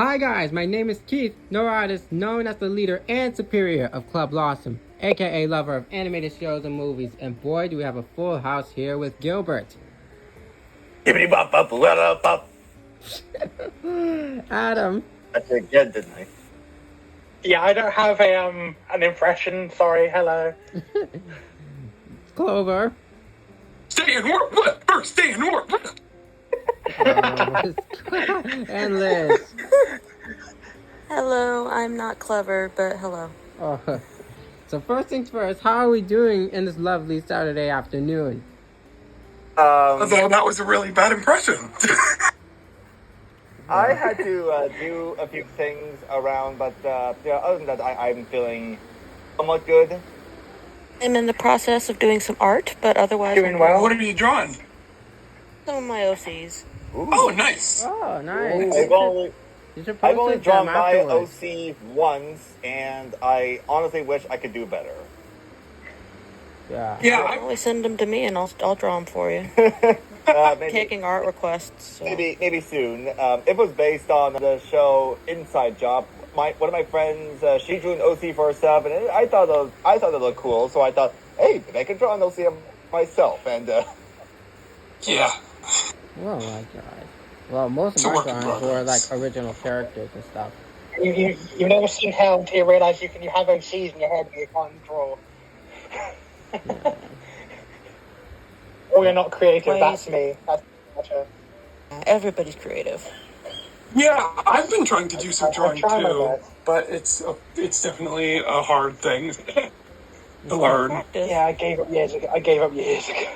Hi guys, my name is Keith, no artist, known as the leader and superior of Club LASM, aka lover of animated shows and movies, and boy do we have a full house here with Gilbert. Adam. I did good, didn't I? Yeah, I don't have an impression. Sorry. Hello. Clover. Stay in work. First, stay in work. And Liz. Hello, I'm not clever, but hello. Oh. So first things first, how are we doing in this lovely Saturday afternoon? Although that was a really bad impression. I had to do a few things around, but other than that, I'm feeling somewhat good. I'm in the process of doing some art, but otherwise Doing well. What are you drawing? Some of my OCs. Ooh. Oh, nice. Oh, nice. I've only drawn my OC once, and I honestly wish I could do better. Yeah. Yeah. Always send them to me, and I'll draw them for you. Maybe, Taking art requests. So. maybe soon. It was based on the show Inside Job. One of my friends, she drew an OC for herself, and I thought it looked cool. So I thought, hey, maybe I could draw an OC of myself. And Yeah. Oh my god. Well, most of my drawings were like original characters and stuff. You've never seen hell until you realise you have OCs in your head but you can't draw. Yeah. Or you're not creative. Wait. That's me. That's gotcha. Everybody's creative. Yeah, I've been trying to do some I drawing try my too, best. but it's definitely a hard thing to learn. Practice. Yeah, I gave up years ago.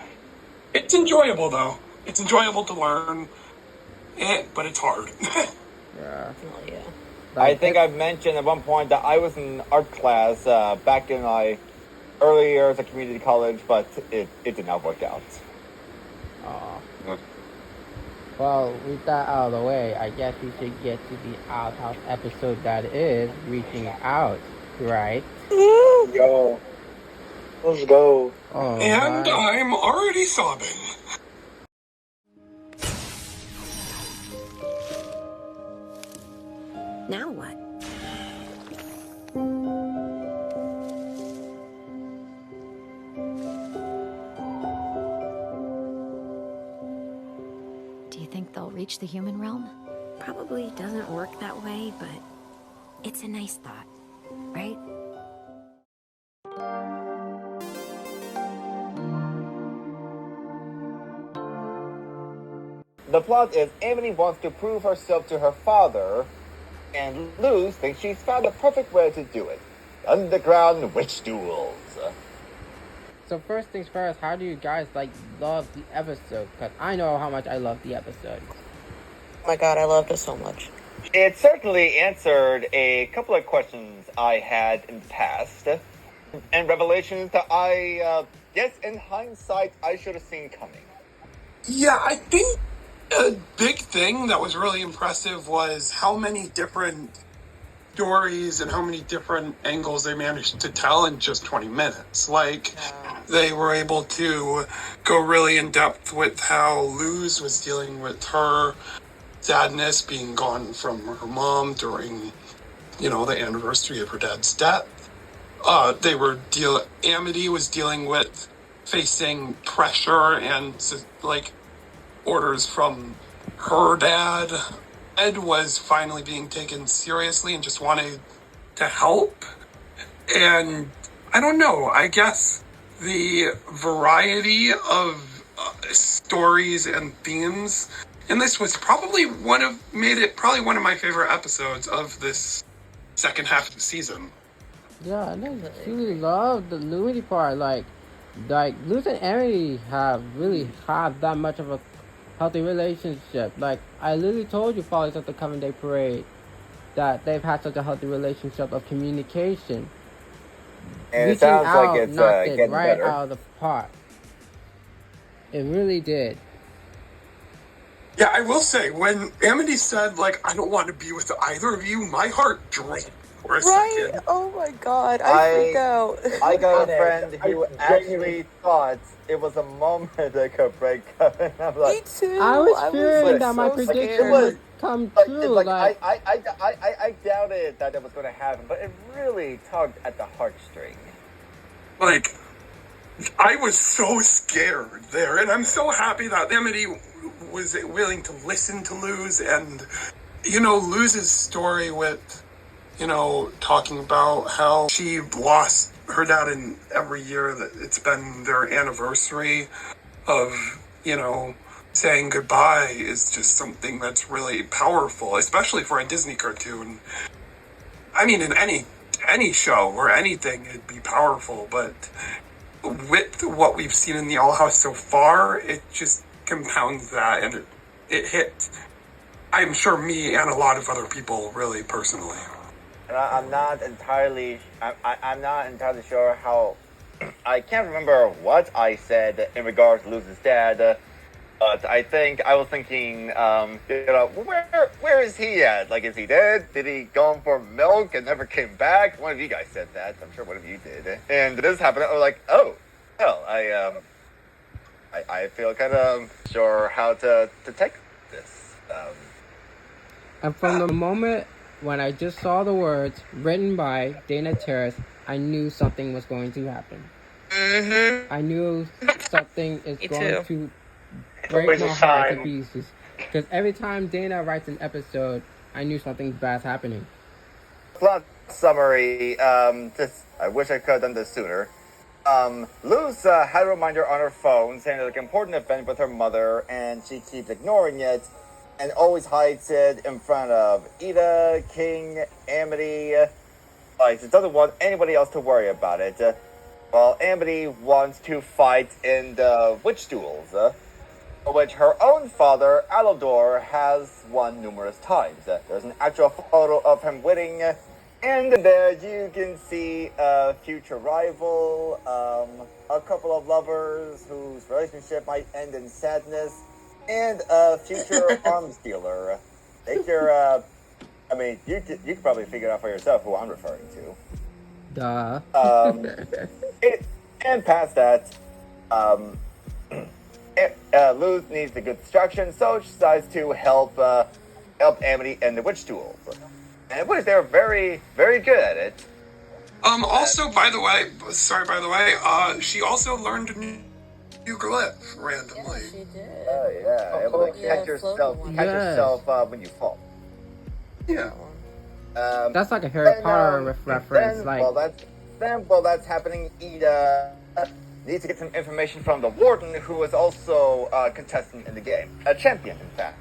It's enjoyable though. It's enjoyable to learn, but it's hard. Yeah. Definitely, yeah. I think I've mentioned at one point that I was in art class back in my early years at community college, but it did not work out. Aw. Well, with that out of the way, I guess we should get to the outhouse episode that is reaching out, right? Yo. Let's go. Oh, And my. I'm already sobbing. Now what? Do you think they'll reach the human realm? Probably doesn't work that way, but it's a nice thought, right? The plot is Emily wants to prove herself to her father, and Luz thinks she's found the perfect way to do it. Underground witch duels. So first things first, how do you guys love the episode? Because I know how much I love the episode. Oh my god, I loved it so much. It certainly answered a couple of questions I had in the past, and revelations that I guess in hindsight I should have seen coming. Yeah, I think a big thing that was really impressive was how many different stories and how many different angles they managed to tell in just 20 minutes. They were able to go really in depth with how Luz was dealing with her sadness being gone from her mom during, the anniversary of her dad's death. Amity was dealing with facing pressure and orders from her dad. Ed was finally being taken seriously and just wanted to help. And I don't know, I guess the variety of stories and themes in this was probably one of my favorite episodes of this second half of the season. Yeah, I just truly love the Luigi part. Like Luz and Emily really have that much of a healthy relationship. Like, I literally told you following at the Coven Day Parade that they've had such a healthy relationship of communication. And it Reaching sounds out like it's knocked it getting right better. out of the park. It really did. Yeah, I will say, when Amity said, I don't want to be with either of you, my heart drank for a Right? second. Oh my god, I freaked out. I got a I friend know. who I genuinely- actually thought it was a moment that could break up, and I'm Me like, too. I was I fearing was that my so prediction it was scared. would come like, true. it's like Like, I doubted that it was going to happen, but it really tugged at the heartstring. Like, I was so scared there, and I'm so happy that Amity was willing to listen to Luz, and, Luz's story with, talking about how she lost her dad in every year that it's been their anniversary of, saying goodbye is just something that's really powerful, especially for a Disney cartoon. I mean, in any show or anything, it'd be powerful, but with what we've seen in the Owl House so far, it just compounds that, and it hit, I'm sure, me and a lot of other people really personally. And I'm not entirely sure how. I can't remember what I said in regards to Luz's dad, but I think I was thinking, where is he at? Like, is he dead? Did he go for milk and never came back? One of you guys said that. I'm sure one of you did. And this happened. I was like, oh, hell, I feel kind of sure how to take this. and from the moment when I just saw the words written by Dana Terrace, I knew something was going to happen. Mm-hmm. I knew something is Me going too. to break Always my a heart to sign. pieces. Because every time Dana writes an episode, I knew something bad's happening. Plot summary. I wish I could have done this sooner. Luz had a reminder on her phone saying like an important event with her mother, and she keeps ignoring it, and always hides it in front of Ida, King, Amity. Like, she doesn't want anybody else to worry about it. While Amity wants to fight in the witch duels, which her own father, Alidor, has won numerous times. There's an actual photo of him winning, and there you can see a future rival, a couple of lovers whose relationship might end in sadness, and a future arms dealer. Take your, you could probably figure it out for yourself who I'm referring to. Duh. And past that, Luz needs a good distraction, so she decides to help Amity in the witch duels. And which they're very, very good at it. Also, by the way, she also learned a new glyph randomly. She did. Oh yeah, able to Yeah, catch yourself, floating one. Yes. when you fall. Yeah. That's like a Harry Potter reference. While that's happening, Ida needs to get some information from the warden, who is also a contestant in the game, a champion, in fact.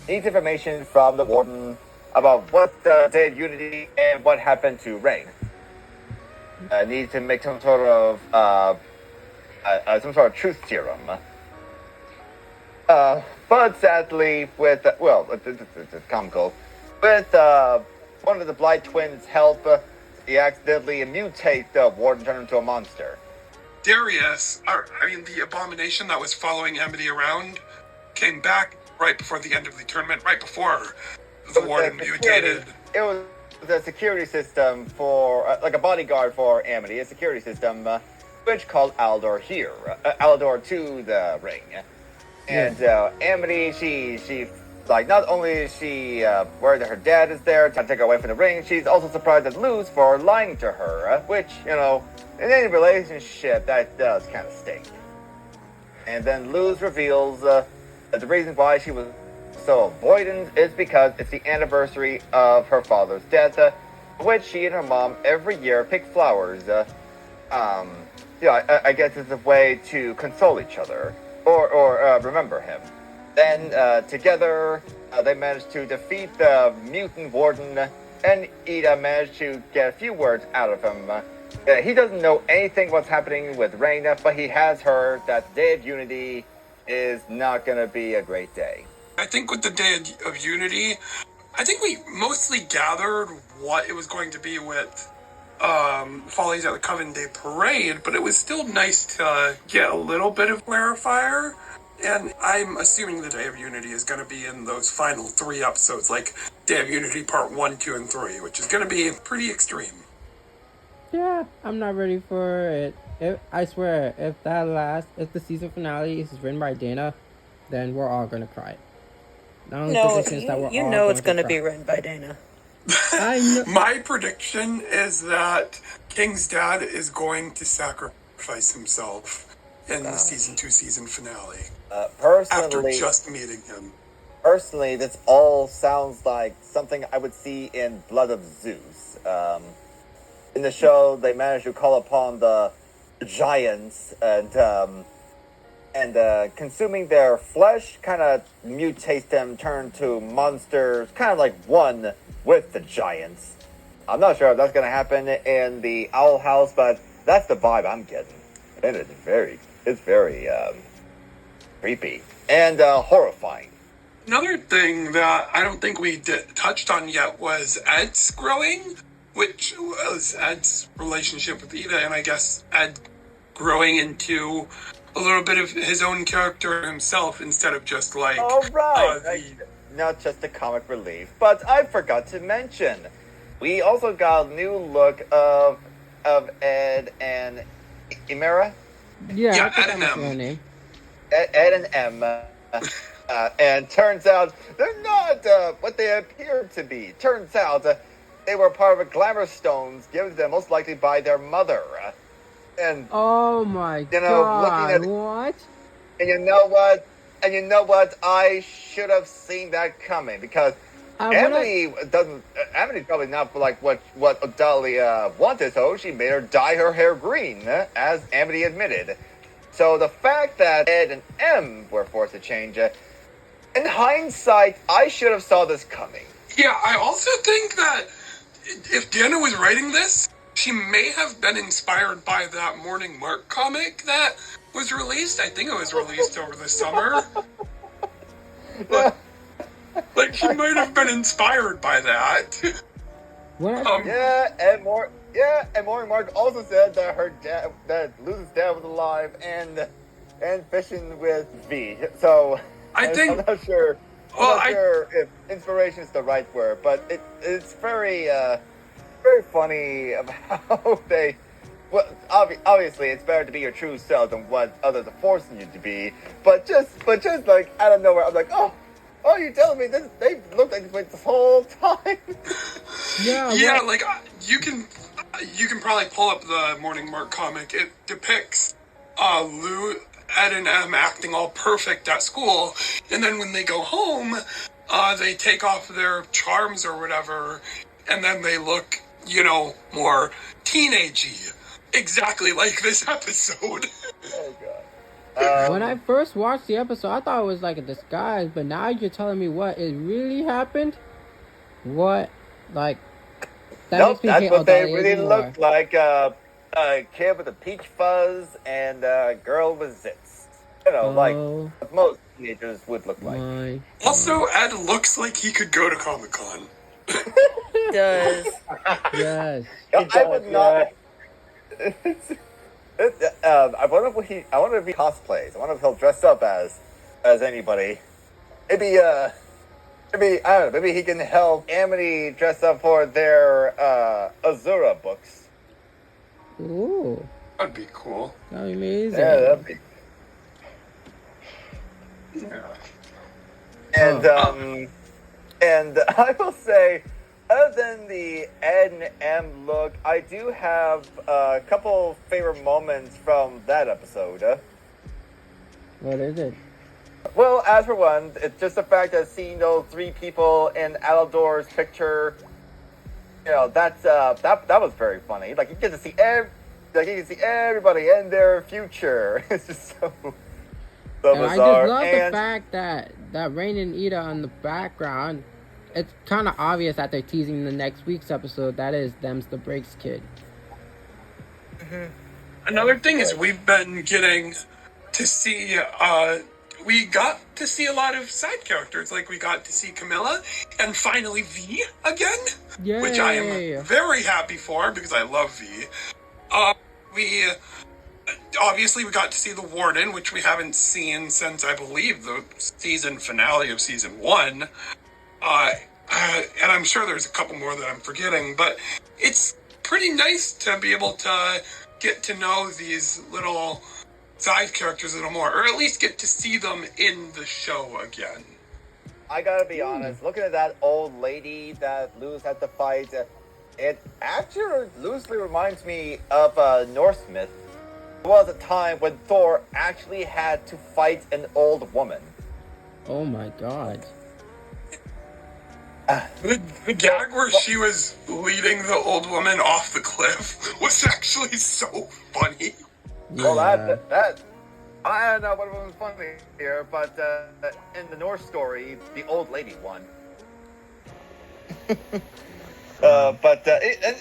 Needs information from the warden about what the Day of Unity and what happened to Rain. Needs to make some sort of truth serum. But sadly, it's comical. With one of the Blight twins' help, he accidentally mutate the warden, turned into a monster. Darius, the abomination that was following Amity around, came back right before the end of the tournament, right before the warden mutated. It was the security system for, like a bodyguard for Amity, a security system, which called Aldor here, Aldor to the ring. And Amity, she not only is she worried that her dad is there, trying to take her away from the ring, she's also surprised at Luz for lying to her, which, in any relationship, that does kind of stink. And then Luz reveals that the reason why she was so avoidant is because it's the anniversary of her father's death, which she and her mom every year pick flowers. I guess it's a way to console each other or remember him. Then together they managed to defeat the mutant warden, and Ida managed to get a few words out of him. He doesn't know anything what's happening with Reina, but he has heard that the Day of Unity is not going to be a great day. I think with the Day of Unity, I think we mostly gathered what it was going to be with Follies at the Coven Day Parade, but it was still nice to get a little bit of clarifier. And I'm assuming the Day of Unity is going to be in those final 3 episodes, like Day of Unity Part 1, 2, and 3, which is going to be pretty extreme. Yeah, I'm not ready for it. I swear, if the season finale is written by Dana, then we're all gonna cry. The only prediction is that we're you all know it's going gonna to be cry. written by Dana. I know. My prediction is that King's dad is going to sacrifice himself in the season 2 season finale. After just meeting him. Personally, this all sounds like something I would see in Blood of Zeus. In the show, they managed to call upon the giants and consuming their flesh kind of mutates them, turn to monsters, kind of like one with the giants. I'm not sure if that's going to happen in the Owl House, but that's the vibe I'm getting. And it's very creepy and horrifying. Another thing that I don't think we touched on yet was Ed's growing, which was Ed's relationship with Ida, and I guess Ed growing into a little bit of his own character himself instead of just like... Oh, right. Not just a comic relief. But I forgot to mention, we also got a new look of Ed and Imera. Yeah, Ed and her M. name. Ed and M. And turns out they're not what they appear to be. Turns out they were part of a glamour stones given to them most likely by their mother. And Oh my God! god! Looking at What? And you know what? I should have seen that coming because Amity Amity's probably not like what Odalia wanted, so she made her dye her hair green, as Amity admitted. So the fact that Ed and M were forced to change, in hindsight, I should have saw this coming. Yeah, I also think that if Dana was writing this, she may have been inspired by that Morning Mark comic that was released. I think it was released over the summer. Like, she might have been inspired by that. And Morning Mark also said that Luz's dad was alive and fishing with V. So I'm not sure. I'm not sure if inspiration is the right word, but it's very funny of how they. Well, obviously, it's better to be your true self than what others are forcing you to be. But just like out of nowhere, I'm like, oh, you telling me this? They looked like this whole time. Yeah, like you can probably pull up the Morning Mark comic. It depicts Lou, Ed, and M acting all perfect at school, and then when they go home, they take off their charms or whatever, and then they look, more teenagey. Exactly like this episode. Oh god. When I first watched the episode, I thought it was like a disguise, but now you're telling me what it really happened. What, like, that Nope, makes me that's hate what they Odalia really even looked more. like. A kid with a peach fuzz and a girl with zits. Like most teenagers would look like. My Also, Ed looks like he could go to Comic-Con. Does. yes. I would not. I wonder if he cosplays. I wonder if he'll dress up as anybody. Maybe I don't know. Maybe he can help Amity dress up for their Azura books. Ooh, That'd be cool. that'd be amazing. Yeah, that'd be. Yeah. And I will say, other than the Ed and M look, I do have a couple favorite moments from that episode. What is it? Well, as for one, it's just the fact that seeing those 3 people in Alador's picture, that was very funny. Like you get to see everybody and their future. It's just so And bizarre. I just love the fact that Rain and Ida on the background. It's kind of obvious that they're teasing the next week's episode. That is Them's the Breaks kid. Mm-hmm. Another thing is we've been getting to see, we got to see a lot of side characters. Like we got to see Camilla and finally V again, Yay. which I am very happy for because I love V. Obviously, we got to see the Warden, which we haven't seen since, I believe, the season finale of season 1. And I'm sure there's a couple more that I'm forgetting, but it's pretty nice to be able to get to know these little side characters a little more, or at least get to see them in the show again. I gotta be honest, looking at that old lady that Luz had to fight, it actually loosely reminds me of Norse myth. There was a time when Thor actually had to fight an old woman. Oh my god. The gag where she was leading the old woman off the cliff was actually so funny. Yeah. Well, that I don't know what was funny here, but in the Norse story, the old lady won. But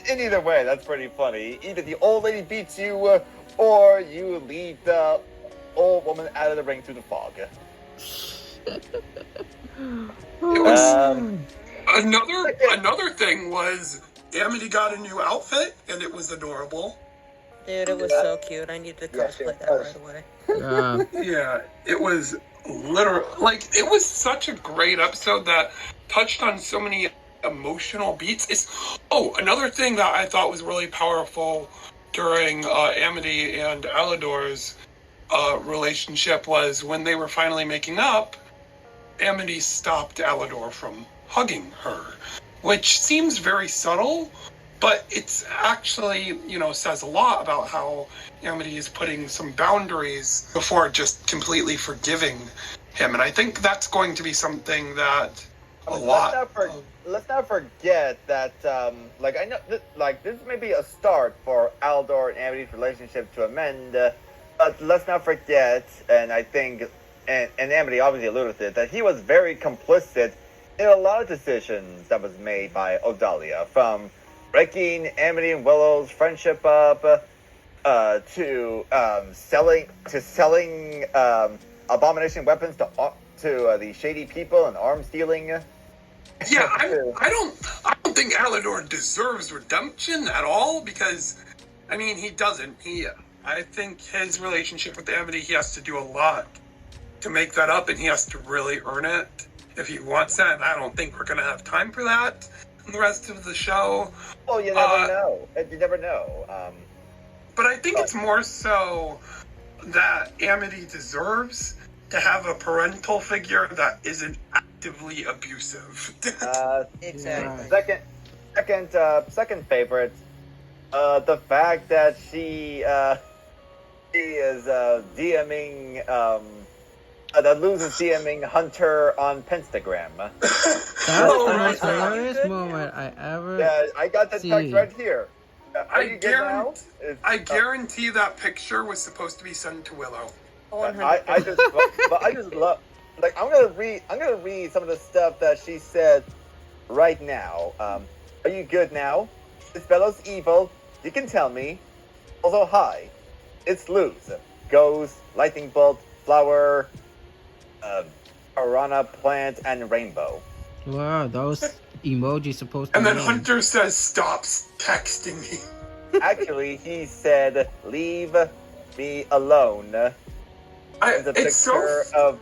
in either way, that's pretty funny. Either the old lady beats you, or you lead the old woman out of the ring through the fog. It was another thing was Amity got a new outfit and it was adorable. Dude, it was so cute. I needed to cosplay that right away. Yeah, it was literally like it was such a great episode that touched on so many emotional beats. Another thing that I thought was really powerful during Amity and Alador's relationship was when they were finally making up. Amity stopped Alador from hugging her, which seems very subtle, but it's actually, says a lot about how Amity is putting some boundaries before just completely forgiving him. And I think that's going to be something that Let's not forget that, I know, this may be a start for Alador and Amity's relationship to amend, but let's not forget, and I think, and Amity obviously alluded to it, that he was very complicit in a lot of decisions that was made by Odalia, from breaking Amity and Willow's friendship up, to selling abomination weapons to the shady people and arms dealing. Yeah, I don't think Alador deserves redemption at all because, he doesn't. I think his relationship with Amity, he has to do a lot to make that up, and he has to really earn it if he wants that. And I don't think we're gonna have time for that in the rest of the show. Well, you never know. You never know. But I think it's more so that Amity deserves to have a parental figure that isn't actively abusive. Exactly. Second favorite, the fact that she is DMing that loses DMing Hunter on Pentagram. That's the most hilarious moment I ever. Yeah, I got the text right here. I guarantee that picture was supposed to be sent to Willow. I just love. I'm gonna read some of the stuff that she said right now. Are you good now? This fellow's evil. You can tell me. Also, hi. It's Luz. Ghost, lightning bolt, flower, piranha plant, and rainbow. Wow, those emojis supposed to. And then Hunter says, "Stop texting me." Actually, he said, "Leave me alone." There's a picture of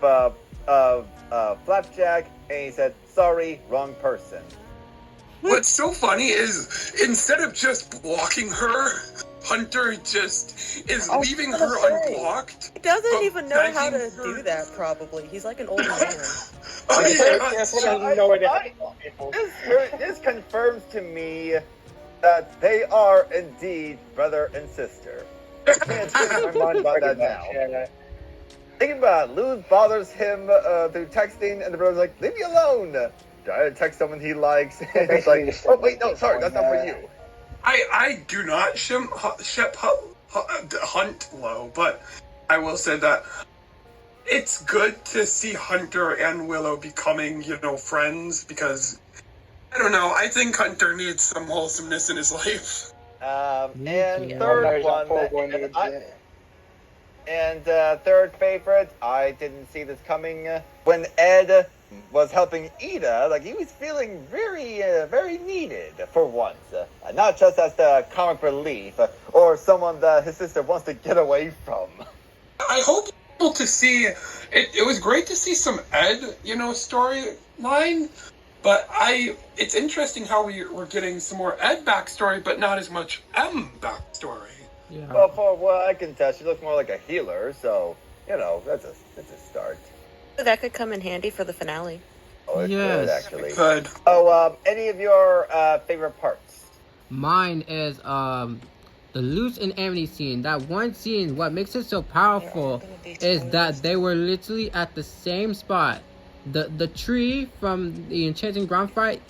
Flapjack, and he said, "Sorry, wrong person." What's so funny is instead of just blocking her, Hunter just is leaving her unblocked. He doesn't even know how to do that, probably. He's like an old man. This confirms to me that they are indeed brother and sister. I can't change my mind about that now. Think about it, Luz bothers him through texting, and the brother's like, "Leave me alone." Try to text someone he likes. And it's like, "Oh wait, no, sorry, that's not for you." I do not ship Hunt low, but I will say that it's good to see Hunter and Willow becoming, friends, because, I don't know, I think Hunter needs some wholesomeness in his life. And third one, third favorite, I didn't see this coming. When Ed was helping Ida, like he was feeling very needed for once. Not just as the comic relief or someone that his sister wants to get away from. I hope people to see it. It was great to see some Ed, storyline, but it's interesting how we're getting some more Ed backstory, but not as much M backstory. Yeah. Well, for what I can tell, she looks more like a healer, so that's a start. That could come in handy for the finale. Oh, it Yes. could actually. Good. Oh, any of your favorite parts? Mine is the Luz and Amity scene. That one scene, what makes it so powerful is that they were literally at the same spot. The tree from the Enchanting Ground fight,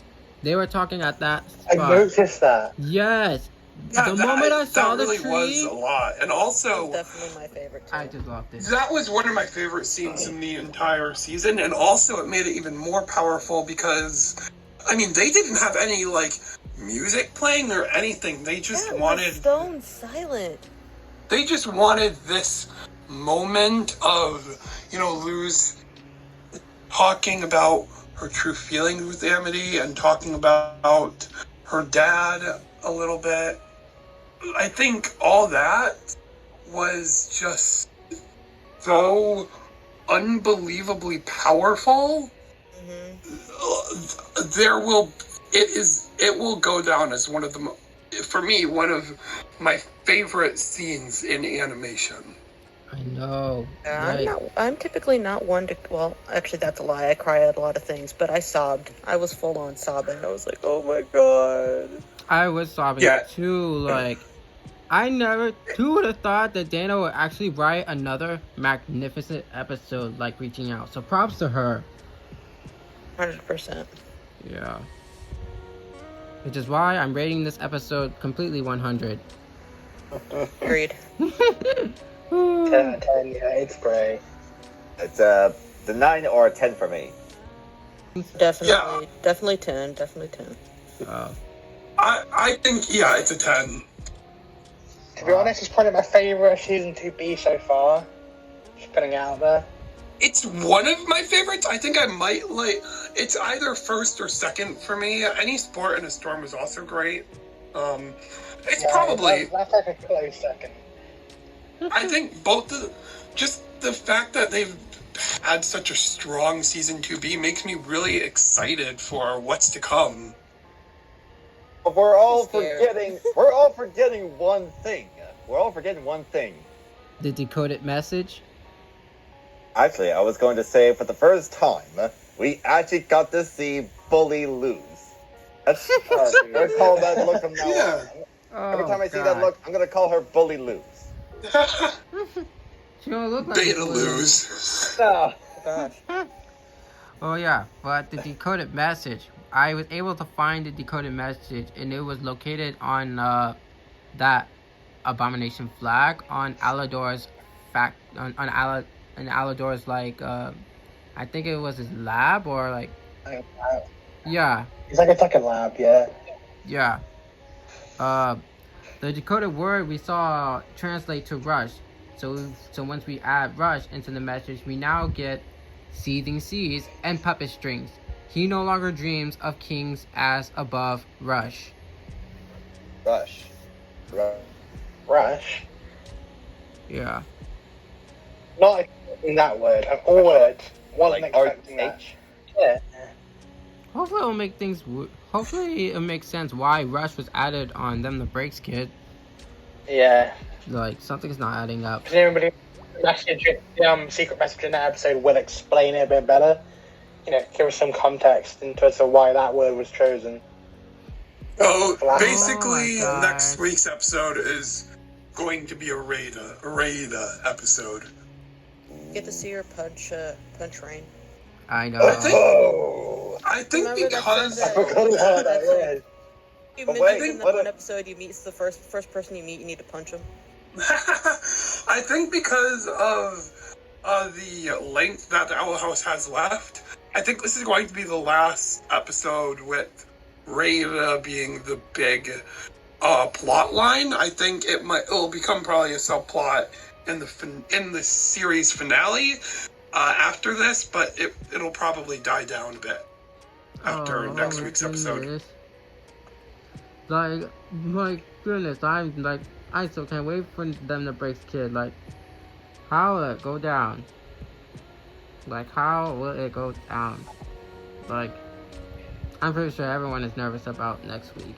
they were talking at that spot. I noticed that. Yes. Yeah, the moment I saw that really the tree, was a lot, and also Definitely my favorite too. I just loved it. that was one of my favorite scenes in the entire season, and also it made it even more powerful because, they didn't have any music playing or anything. They just wanted stone silent. They just wanted this moment of Luz talking about her true feelings with Amity and talking about her dad a little bit. I think all that was just so unbelievably powerful. It will go down as one of my favorite scenes in animation. I know. I'm typically not one to. Well, actually, that's a lie. I cry at a lot of things, but I sobbed. I was full on sobbing. I was like, "Oh my god!" I was sobbing too. Who would have thought that Dana would actually write another magnificent episode like Reaching Out? So props to her. 100%. Yeah. Which is why I'm rating this episode completely 100. Agreed. 10 out of 10, yeah, it's great. It's the 9 or a 10 for me. Definitely 10. Definitely 10. I think it's a 10. To be honest, it's probably my favorite season 2B so far. Just putting it out there. It's one of my favorites. I think I might it's either first or second for me. Any Sport in a Storm was also great. It's probably that's like a close second. I think just the fact that they've had such a strong season 2B makes me really excited for what's to come. But we're all forgetting one thing. The decoded message. Actually, I was going to say for the first time, we actually got to see Bully lose. That's let's call that look from now on. Every time I see that look, I'm gonna call her Bully lose. She don't look like Beta lose. Oh, God. Oh yeah, but the decoded message. I was able to find the decoded message, and it was located on that abomination flag on Alador's on Alador's I think it was his lab or yeah. It's like a lab, yeah. Yeah. The decoded word we saw translate to rush. So once we add rush into the message, we now get seething seas and puppet strings. He no longer dreams of kings as above rush. Rush. Yeah. Not in that word. Of all words, wasn't expecting that. Yeah. Hopefully it'll make things. Hopefully it makes sense why rush was added on them the breaks kid. Yeah. Something's not adding up. Presumably, secret message in that episode will explain it a bit better. Give us some context into as to why that word was chosen. Basically, next week's episode is going to be a Raida episode. Get to see her punch Rain. I know. I think because I forgot about that word. You mentioned in that one episode it's the first person you meet, you need to punch him. I think because of the length that the Owl House has left, I think this is going to be the last episode with Raida being the big plot line. I think it'll become probably a subplot in the series finale, after this, but it'll probably die down a bit after next week's episode. Like, my goodness, I still can't wait for them to break Kid. Like, how will it go down? Like, how will it go down? Like, I'm pretty sure everyone is nervous about next week.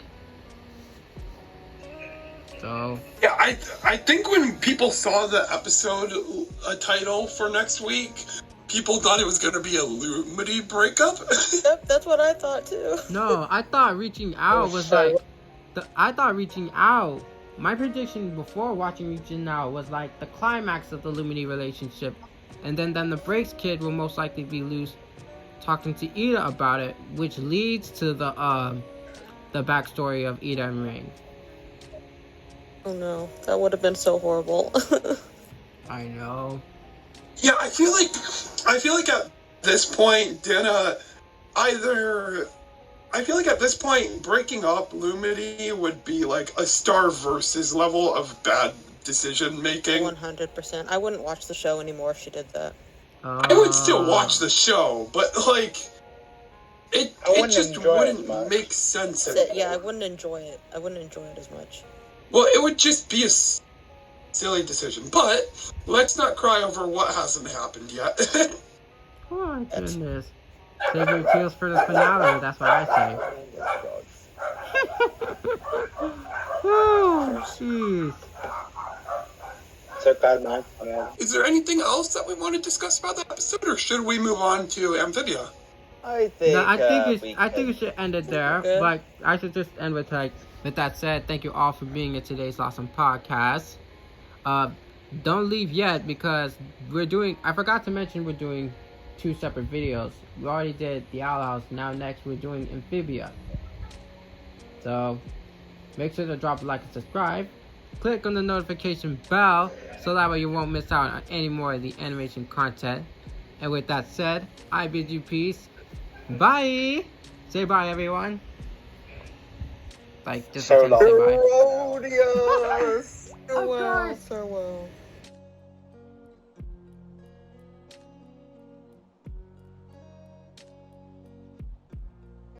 So yeah, I think when people saw the episode title for next week, people thought it was going to be a Lumity breakup. Yep, that's what I thought too. no, I thought reaching out was like I thought reaching out. My prediction before watching Reaching Out was like the climax of the Lumity relationship, and then the Breaks Kid will most likely be loose talking to Ida about it, which leads to the backstory of Ida and Ring. Oh no, that would have been so horrible. I know. Yeah, I feel like at this point, Dana, I feel like at this point, breaking up Lumity would be like a Star Versus level of bad decision making. 100%. I wouldn't watch the show anymore if she did that. I would still watch the show, but like, it just wouldn't make sense anymore. Yeah, I wouldn't enjoy it. I wouldn't enjoy it as much. Well, it would just be a silly decision, but let's not cry over what hasn't happened yet. Oh my goodness. Save your tears for the finale, that's what I say. Oh, jeez. So bad, man. Is there anything else that we want to discuss about the episode, or should we move on to Amphibia? I think. No, I think we should end it there. Okay. But I should just end with like, with that said, thank you all for being in today's LASM podcast. Don't leave yet because I forgot to mention we're doing 2 separate videos. We already did the Owl House. Now next we're doing Amphibia. So make sure to drop a like and subscribe. Click on the notification bell so that way you won't miss out on any more of the animation content. And with that said, I bid you peace. Bye. Say bye, everyone. Like just So pretend to say bye. Herodias! Farewell, farewell.